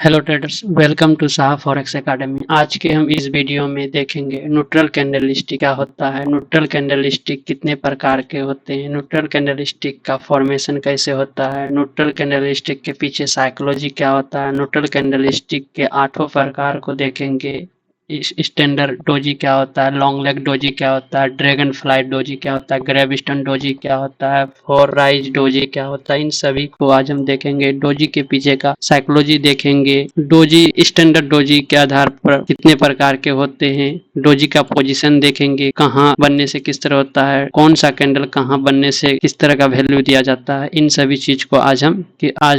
Hello traders, welcome to Shah forex academy. आज के हम इस वीडियो में देखेंगे न्यूट्रल कैंडलस्टिक क्या होता है, न्यूट्रल कैंडलस्टिक कितने प्रकार के होते हैं, न्यूट्रल कैंडलस्टिक का फॉर्मेशन कैसे होता है, न्यूट्रल कैंडलस्टिक के पीछे साइकोलॉजी क्या होता है, न्यूट्रल कैंडलस्टिक के 8 प्रकार को देखेंगे। स्टैंडर्ड डोजी क्या होता है, लॉन्ग लेग डोजी क्या होता है, ड्रैगन फ्लाई डोजी क्या होता है, ग्रेविस्टन डोजी क्या होता है, फोर राइज डोजी क्या होता है, इन सभी को आज हम देखेंगे। डोजी के पीछे का साइकोलॉजी देखेंगे। डोजी स्टैंडर्ड डोजी के आधार पर कितने प्रकार के होते हैं, डोजी का पोजीशन देखेंगे, कहाँ बनने से किस तरह होता है, कौन सा कैंडल कहाँ बनने से किस तरह का वैल्यू दिया जाता है, इन सभी चीज को आज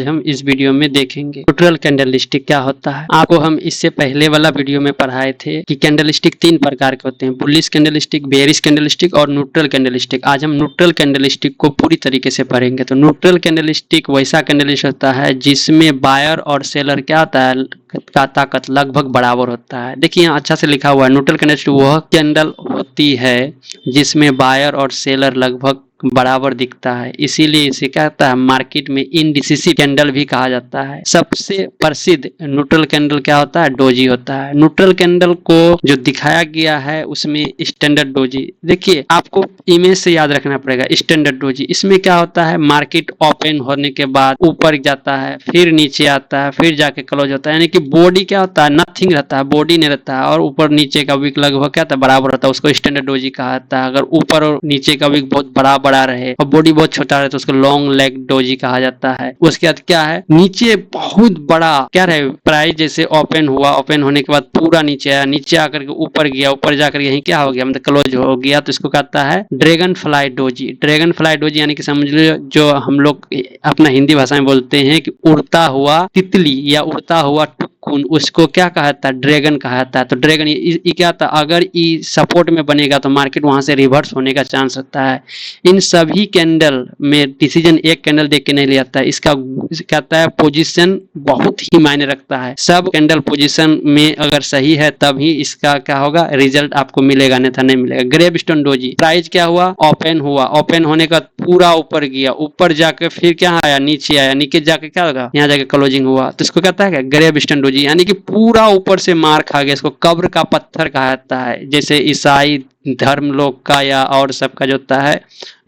हम इस वीडियो में देखेंगे। न्यूट्रल कैंडलस्टिक क्या होता है, आपको हम इससे पहले वाला वीडियो में पढ़ाए थे कि कैंडलस्टिक 3 प्रकार के होते हैं, बुलिश कैंडलस्टिक, बेयरिश कैंडलस्टिक और न्यूट्रल कैंडलस्टिक। आज हम न्यूट्रल कैंडलस्टिक को पूरी तरीके से पढ़ेंगे। तो न्यूट्रल कैंडलस्टिक वैसा कैंडलस्टिक होता है जिसमें बायर और सेलर क्या होता है का ताकत लगभग बराबर होता है। देखिए यहाँ अच्छा से लिखा हुआ है, न्यूट्रल कैंडलस्टिक वह कैंडल होती है जिसमें बायर और सेलर लगभग बराबर दिखता है, इसीलिए इसे क्या कहता है, मार्केट में इनडिसिसिव कैंडल भी कहा जाता है। सबसे प्रसिद्ध न्यूट्रल कैंडल क्या होता है, डोजी होता है। न्यूट्रल कैंडल को जो दिखाया गया है उसमें स्टैंडर्ड डोजी, देखिए आपको इमेज से याद रखना पड़ेगा। स्टैंडर्ड डोजी इसमें क्या होता है, मार्केट ओपन होने के बाद ऊपर जाता है, फिर नीचे आता है, फिर जाके क्लोज होता है, यानी कि बॉडी क्या होता है, नथिंग रहता है, बॉडी नहीं रहता है, और ऊपर नीचे का विक लगभग क्या होता है, बराबर होता है, उसको स्टैंडर्ड डोजी कहा जाता है। अगर ऊपर और नीचे का विक बहुत बड़ा रहे और बॉडी बहुत छोटा रहे तो उसको लॉन्ग लेग डोजी कहा जाता है। उसके बाद क्या है, नीचे बहुत बड़ा क्या रहे, प्राइस जैसे ओपन हुआ, ओपन होने के बाद पूरा नीचे आया, नीचे आकर के ऊपर गया, ऊपर जाकर यही क्या हो गया, मतलब क्लोज हो गया, तो इसको कहता है dragon fly doji. Dragon fly doji यानी कि समझ लो जो हम लोग अपना हिंदी भाषा में बोलते हैं कि उड़ता हुआ तितली या उड़ता हुआ टुक्कुन, उसको क्या कहता है, ड्रैगन कहता है। तो ड्रैगन ये क्या था, अगर ये सपोर्ट में बनेगा तो मार्केट वहां से रिवर्स होने का चांस रहता है। इन सभी कैंडल में डिसीजन एक कैंडल देख के नहीं लिया जाता है, इसका कहता है पोजीशन बहुत ही मायने रखता है। सब कैंडल पोजीशन में अगर सही है तभी इसका क्या होगा, रिजल्ट आपको मिलेगा, नहीं तो नहीं मिलेगा। ग्रेविस्टन डोजी, प्राइस क्या हुआ, ओपन हुआ, ओपन होने का पूरा ऊपर गया, ऊपर जाके फिर क्या आया, नीचे आया, नीचे जाके क्या होगा, यहाँ जाके क्लोजिंग हुआ, तो इसको कहता है ग्रेविस्टन डोजी, यानी कि पूरा ऊपर से मार खा गया। इसको कब्र का पत्थर कहा जाता है, जैसे ईसाई धर्म लोग का या और सबका जो होता है,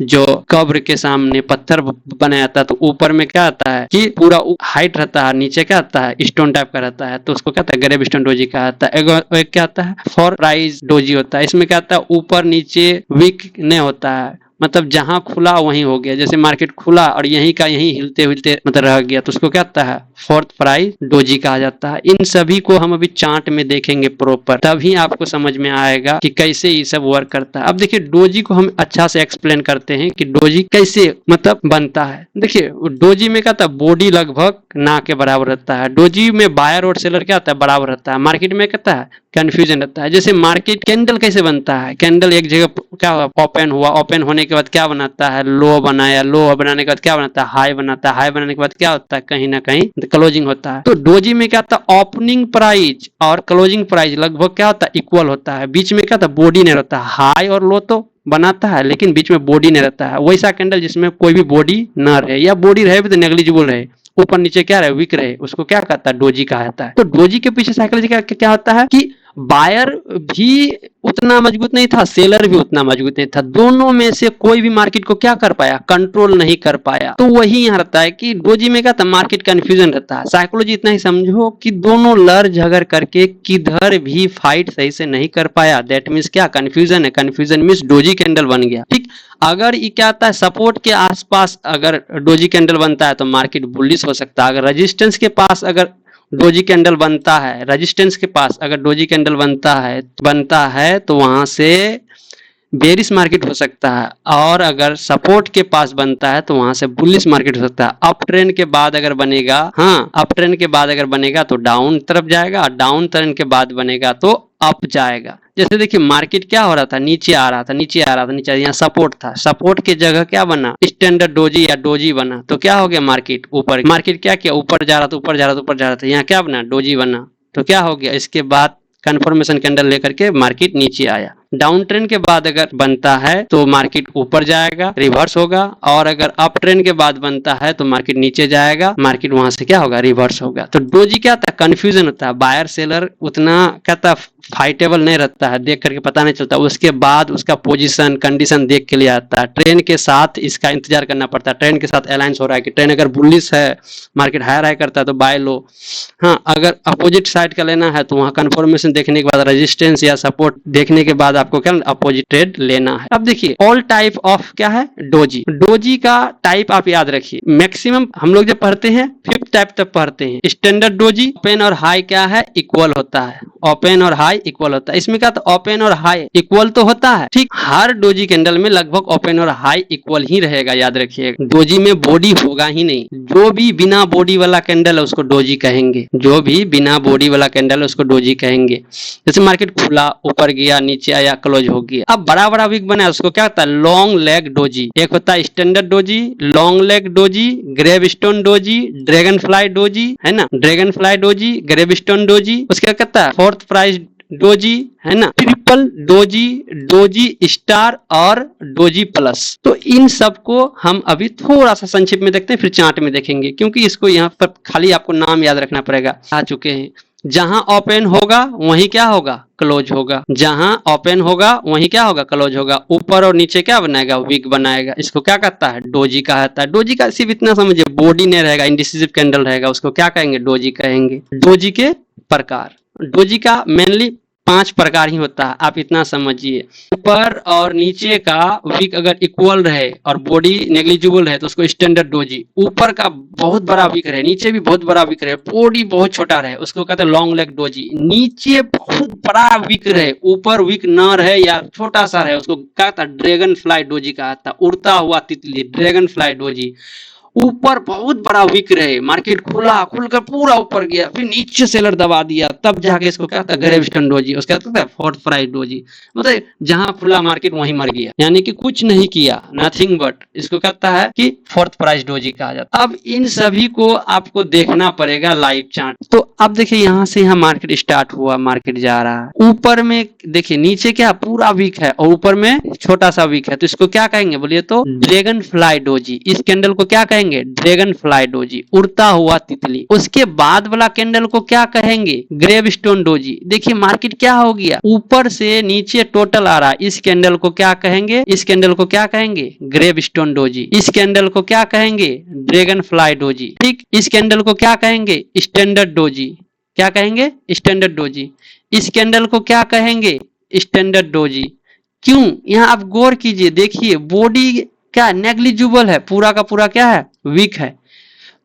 जो कब्र के सामने पत्थर बनाया जाता है, तो ऊपर में क्या आता है कि पूरा हाइट रहता है, नीचे क्या आता है, स्टोन टाइप का रहता है, तो उसको क्या आता है, ग्रेविस्टन डोजी का आता है। एक क्या आता है, फोर राइज डोजी होता है। इसमें क्या आता है, ऊपर नीचे वीक नहीं होता है, मतलब जहां खुला वहीं हो गया, जैसे मार्केट खुला और यहीं का यहीं हिलते हिलते मतलब रह गया, तो उसको क्या आता है, फोर्थ प्राइस डोजी कहा जाता है। इन सभी को हम अभी चार्ट में देखेंगे प्रॉपर, तभी आपको समझ में आएगा कि कैसे ये सब वर्क करता है। अब देखिए डोजी को हम अच्छा से एक्सप्लेन करते हैं कि डोजी कैसे मतलब बनता है। देखिए डोजी में क्या था, बॉडी लगभग ना के बराबर रहता है, डोजी में बायर और सेलर क्या होता है, बराबर रहता है। मार्केट में कहता है कंफ्यूजन रहता है, जैसे मार्केट कैंडल कैसे बनता है, कैंडल एक जगह क्या हुआ, ओपन हुआ, ओपन होने के बाद क्या बनाता है, लो बनाया, लो बनाने के बाद क्या बनाता है, हाई बनाता है, हाई बनाने के बाद क्या होता है, कहीं ना कहीं क्लोजिंग होता है। तो डोजी में क्या होता है, ओपनिंग प्राइस और क्लोजिंग प्राइस लगभग क्या होता है, इक्वल होता है। बीच में क्या होता है, बॉडी नहीं रहता, हाई और लो तो बनाता है लेकिन बीच में बॉडी नहीं रहता है। वैसा कैंडल जिसमें कोई भी बॉडी न रहे, या बॉडी रहे भी तो नेग्लिजिबल रहे, ऊपर नीचे क्या रहे, वीक रहे, उसको क्या कहता है, डोजी कहा जाता है। तो डोजी के पीछे साइकोलॉजी क्या होता है कि बायर भी उतना मजबूत नहीं था, सेलर भी उतना मजबूत नहीं था, दोनों में से कोई भी मार्केट को क्या कर पाया, कंट्रोल नहीं कर पाया। तो वही यहाँ रहता है कि डोजी में क्या था, मार्केट कंफ्यूजन रहता है। साइकोलॉजी इतना ही समझो कि दोनों लड़ झगड़ करके किधर भी फाइट सही से नहीं कर पाया, दैट मीन्स क्या, कंफ्यूजन है। कंफ्यूजन मीन्स डोजी कैंडल बन गया, ठीक। अगर ये क्या आता है, सपोर्ट के आसपास अगर डोजी कैंडल बनता है तो मार्केट बुलिश हो सकता है। अगर रेजिस्टेंस के पास अगर डोजी कैंडल बनता है, रेजिस्टेंस के पास अगर डोजी कैंडल बनता है तो वहां से बेरिश मार्केट हो सकता है, और अगर सपोर्ट के पास बनता है तो वहां से बुलिश मार्केट हो सकता है। अप ट्रेंड के बाद अगर बनेगा, हाँ अप ट्रेंड के बाद अगर बनेगा तो डाउन तरफ जाएगा, और डाउन ट्रेंड के बाद बनेगा तो अप जाएगा। जैसे देखिए मार्केट क्या हो रहा था, नीचे आ रहा था, नीचे यहाँ सपोर्ट था, सपोर्ट की जगह क्या बना, स्टैंडर्ड डोजी या डोजी बना, तो क्या हो गया, मार्केट ऊपर, मार्केट क्या किया, ऊपर जा रहा था, यहाँ क्या बना, डोजी बना, तो क्या हो गया, इसके बाद कन्फर्मेशन कैंडल लेकर के मार्केट नीचे आया। डाउन ट्रेंड के बाद अगर बनता है तो मार्केट ऊपर जाएगा, रिवर्स होगा, और अगर अप ट्रेंड के बाद बनता है तो मार्केट नीचे जाएगा, मार्केट वहां से क्या होगा, रिवर्स होगा। तो डोजी क्या होता है, कंफ्यूजन होता है, बायर सेलर उतना कहता फाइटेबल नहीं रहता है, देख करके पता नहीं चलता, उसके बाद उसका पोजीशन कंडीशन देख के लिए आता है। ट्रेंड के साथ इसका इंतजार करना पड़ता है, ट्रेंड के साथ अलायंस हो रहा है कि ट्रेंड अगर बुलिश है, मार्केट हायर हाई करता है तो बाय लो। हाँ, अगर अपोजिट साइड का लेना है तो वहां कंफर्मेशन देखने के बाद, रेजिस्टेंस या सपोर्ट देखने के बाद आपको क्या अपोजिट ट्रेड लेना है। अब देखिए ऑल टाइप ऑफ क्या है, डोजी। डोजी का टाइप आप याद रखिए, मैक्सिमम हम लोग जब पढ़ते हैं 5th टाइप तक पढ़ते हैं। स्टैंडर्ड डोजी, ओपन और हाई क्या है, इक्वल होता है, ओपन और हाई इक्वल होता है। इसमें क्या, तो ओपन और हाई इक्वल तो होता है, ठीक, हर डोजी कैंडल में लगभग ओपन और हाई इक्वल ही रहेगा, याद रखिएगा। डोजी में बॉडी होगा ही नहीं, जो भी बिना बॉडी वाला कैंडल है उसको डोजी कहेंगे, जो भी बिना बॉडी वाला कैंडल है उसको डोजी कहेंगे। जैसे मार्केट खुला, ऊपर गया, नीचे आया, क्लोज हो गया, अब बड़ा बड़ा विक बना है, उसको क्या होता है, लॉन्ग लेग डोजी। एक होता है standard doji, long leg doji, gravestone doji, dragon fly doji, है ना, dragon fly doji, gravestone doji. उसका क्या कहता है, फोर्थ प्राइस डोजी, है ना, ट्रिपल डोजी, डोजी स्टार और डोजी प्लस। तो इन सबको हम अभी थोड़ा सा संक्षिप्त में देखते हैं, फिर चार्ट में देखेंगे, क्योंकि इसको यहाँ पर खाली आपको नाम याद रखना पड़ेगा, आ चुके हैं। जहां ओपन होगा वहीं क्या होगा, क्लोज होगा, जहां ओपन होगा वहीं क्या होगा, क्लोज होगा, ऊपर और नीचे क्या बनाएगा, विक बनाएगा। इसको क्या कहता है, डोजी कहता है। डोजी का सिर्फ इतना समझिए, बॉडी नहीं रहेगा, इंडिसिसिव कैंडल रहेगा, उसको क्या कहेंगे, डोजी कहेंगे। डोजी के प्रकार, डोजी का मेनली 5 प्रकार ही होता है, आप इतना समझिए। ऊपर और नीचे का विक अगर इक्वल रहे और बॉडी नेग्लिजिबल है तो उसको स्टैंडर्ड डोजी। ऊपर का बहुत बड़ा विक रहे, नीचे भी बहुत बड़ा विक रहे, बॉडी बहुत छोटा रहे, उसको कहते हैं लॉन्ग लेग डोजी। नीचे बहुत बड़ा विक रहे, ऊपर विक न रहे या छोटा सा रहे, उसको कहता है ड्रैगन फ्लाई डोजी कहता है, उड़ता हुआ तितली, ड्रैगन फ्लाई डोजी। ऊपर बहुत बड़ा विक रहे, मार्केट खुला, खुलकर पूरा ऊपर गया, फिर नीचे सेलर दबा दिया, तब जाके इसको क्या होता है, ग्रेवस्टोन डोजी। उसका कहता है फोर्थ प्राइस डोजी, मतलब जहां खुला मार्केट वहीं मर गया, यानी कि कुछ नहीं किया, नथिंग बट, इसको कहता है कि फोर्थ प्राइस डोजी कहा जाता है। अब इन सभी को आपको देखना पड़ेगा लाइव चार्ट। तो अब देखिए यहाँ से यहाँ मार्केट स्टार्ट हुआ, मार्केट जा रहा है, ऊपर में देखिए नीचे क्या पूरा वीक है और ऊपर में छोटा सा वीक है, तो इसको क्या कहेंगे बोलिए तो, ड्रैगन फ्लाई डोजी। इस कैंडल को क्या कहेंगे, ड्रैगन फ्लाई डोजी, उड़ता हुआ तितली। उसके बाद वाला कैंडल को क्या कहेंगे, ग्रेवस्टोन डोजी। देखिए मार्केट क्या हो गया, ऊपर से नीचे टोटल आ रहा है, इस कैंडल को क्या कहेंगे, इस कैंडल को क्या कहेंगे, ग्रेवस्टोन डोजी। इस कैंडल को क्या कहेंगे, ड्रैगन फ्लाई डोजी, ठीक। इस कैंडल को क्या कहेंगे, स्टैंडर्ड डोजी, क्या कहेंगे, स्टैंडर्ड डोजी। इस कैंडल को क्या कहेंगे, स्टैंडर्ड डोजी। क्यों, यहाँ आप गौर कीजिए, देखिए बॉडी क्या नेग्लिजिबल है, पूरा का पूरा क्या है, वीक है।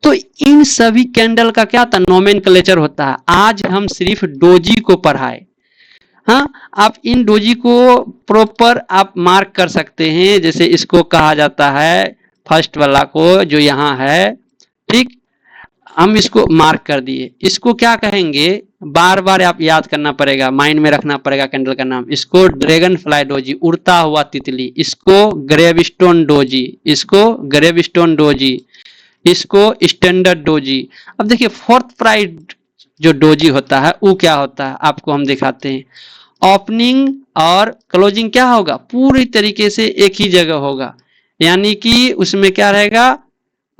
तो इन सभी कैंडल का क्या था, नोमेनक्लेचर होता है। आज हम सिर्फ डोजी को पढ़ाए। हाँ, आप इन डोजी को प्रॉपर आप मार्क कर सकते हैं, जैसे इसको कहा जाता है फर्स्ट वाला को जो यहाँ है, ठीक, हम इसको मार्क कर दिए। इसको क्या कहेंगे, बार बार आप याद करना पड़ेगा, माइंड में रखना पड़ेगा कैंडल का नाम। इसको ड्रैगन फ्लाई डोजी, उड़ता हुआ तितली। इसको ग्रेवस्टोन डोजी, इसको ग्रेवस्टोन डोजी, इसको स्टैंडर्ड डोजी। अब देखिए फोर्थ प्राइस जो डोजी होता है वो क्या होता है, आपको हम दिखाते हैं। ओपनिंग और क्लोजिंग क्या होगा, पूरी तरीके से एक ही जगह होगा, यानी कि उसमें क्या रहेगा,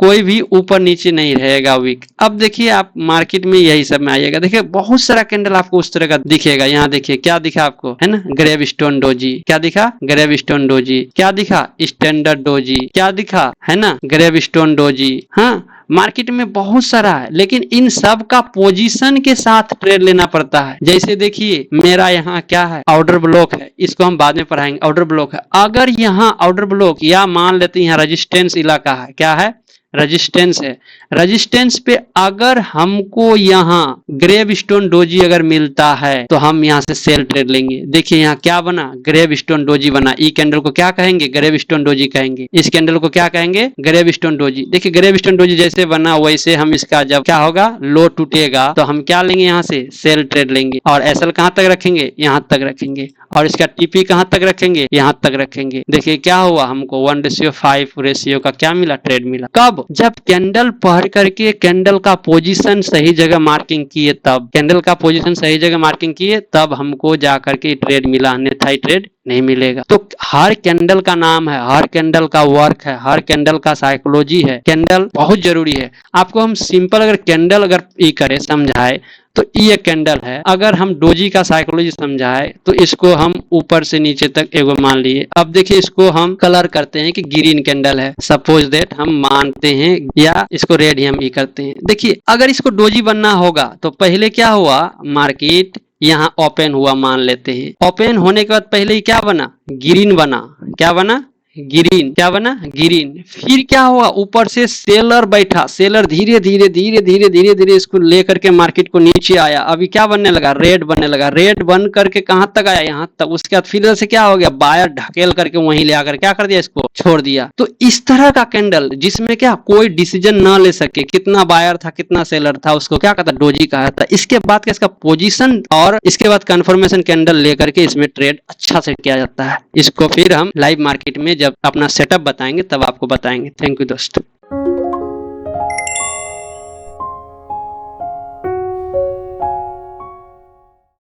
कोई भी ऊपर नीचे नहीं रहेगा वीक। अब देखिए आप मार्केट में यही सब में आइएगा, देखिए बहुत सारा कैंडल आपको उस तरह का दिखेगा। यहाँ देखिए क्या दिखा आपको, है ना, ग्रेवस्टोन डोजी, क्या दिखा, ग्रेवस्टोन डोजी, क्या दिखा, स्टैंडर्ड डोजी, क्या दिखा, है ना, ग्रेवस्टोन डोजी। हाँ, मार्केट में बहुत सारा है, लेकिन इन सब का पोजीशन के साथ ट्रेड लेना पड़ता है। जैसे देखिए मेरा यहाँ क्या है, ऑर्डर ब्लॉक है, इसको हम बाद में पढ़ाएंगे। ऑर्डर ब्लॉक है, अगर यहाँ ऑर्डर ब्लॉक या मान लेते हैं यहाँ रेजिस्टेंस इलाका है, क्या है, रेजिस्टेंस है, रेजिस्टेंस पे अगर हमको यहाँ ग्रेवस्टोन डोजी अगर मिलता है तो हम यहाँ से सेल ट्रेड लेंगे। देखिए यहाँ क्या बना, ग्रेवस्टोन डोजी बना। ई कैंडल को क्या कहेंगे, ग्रेवस्टोन डोजी कहेंगे। इस कैंडल को क्या कहेंगे, ग्रेवस्टोन डोजी। देखिए ग्रेवस्टोन डोजी जैसे बना वैसे हम इसका जब क्या होगा, लो टूटेगा तो हम क्या लेंगे, यहाँ से सेल ट्रेड लेंगे। और एसएल कहाँ तक रखेंगे, यहाँ तक रखेंगे। और इसका टीपी कहाँ तक रखेंगे, यहाँ तक रखेंगे। देखिए क्या हुआ, हमको 1:5 रेशियो का क्या मिला, ट्रेड मिला। कब, जब कैंडल पढ़ करके कैंडल का पोजीशन सही जगह मार्किंग किए, तब कैंडल का पोजीशन सही जगह मार्किंग किए तब हमको जा करके ट्रेड मिला, अन्यथा ट्रेड नहीं मिलेगा। तो हर कैंडल का नाम है, हर कैंडल का वर्क है, हर कैंडल का साइकोलॉजी है। कैंडल बहुत जरूरी है। आपको हम सिंपल अगर कैंडल अगर ये करें समझाए तो ये कैंडल है। अगर हम डोजी का साइकोलॉजी समझाए तो इसको हम ऊपर से नीचे तक एगो मान लिए। अब देखिए इसको हम कलर करते हैं कि ग्रीन कैंडल है, सपोज दैट हम मानते हैं, या इसको रेड ही हम ही करते हैं। देखिए अगर इसको डोजी बनना होगा तो पहले क्या हुआ, मार्केट यहाँ ओपन हुआ मान लेते हैं। ओपन होने के बाद पहले ही क्या बना, ग्रीन बना। क्या बना, ग्रीन। क्या बना, ग्रीन। फिर क्या हुआ, ऊपर से सेलर बैठा। सेलर धीरे धीरे धीरे धीरे धीरे धीरे इसको लेकर के मार्केट को नीचे आया। अभी क्या बनने लगा, रेड बनने लगा। रेड बन करके कहां तक आया, यहाँ तक। उसके बाद फिर से क्या हो गया, बायर ढकेल करके वहीं ले आकर क्या कर दिया, इसको छोड़ दिया। तो इस तरह का कैंडल जिसमें क्या कोई डिसीजन ना ले सके, कितना बायर था कितना सेलर था, उसको क्या कहता, डोजी कहा था। इसके बाद का इसका पोजीशन और इसके बाद कंफर्मेशन कैंडल लेकर के इसमें ट्रेड अच्छा से किया जाता है। इसको फिर हम लाइव मार्केट में जब अपना सेटअप बताएंगे तब आपको बताएंगे। थैंक यू दोस्तों।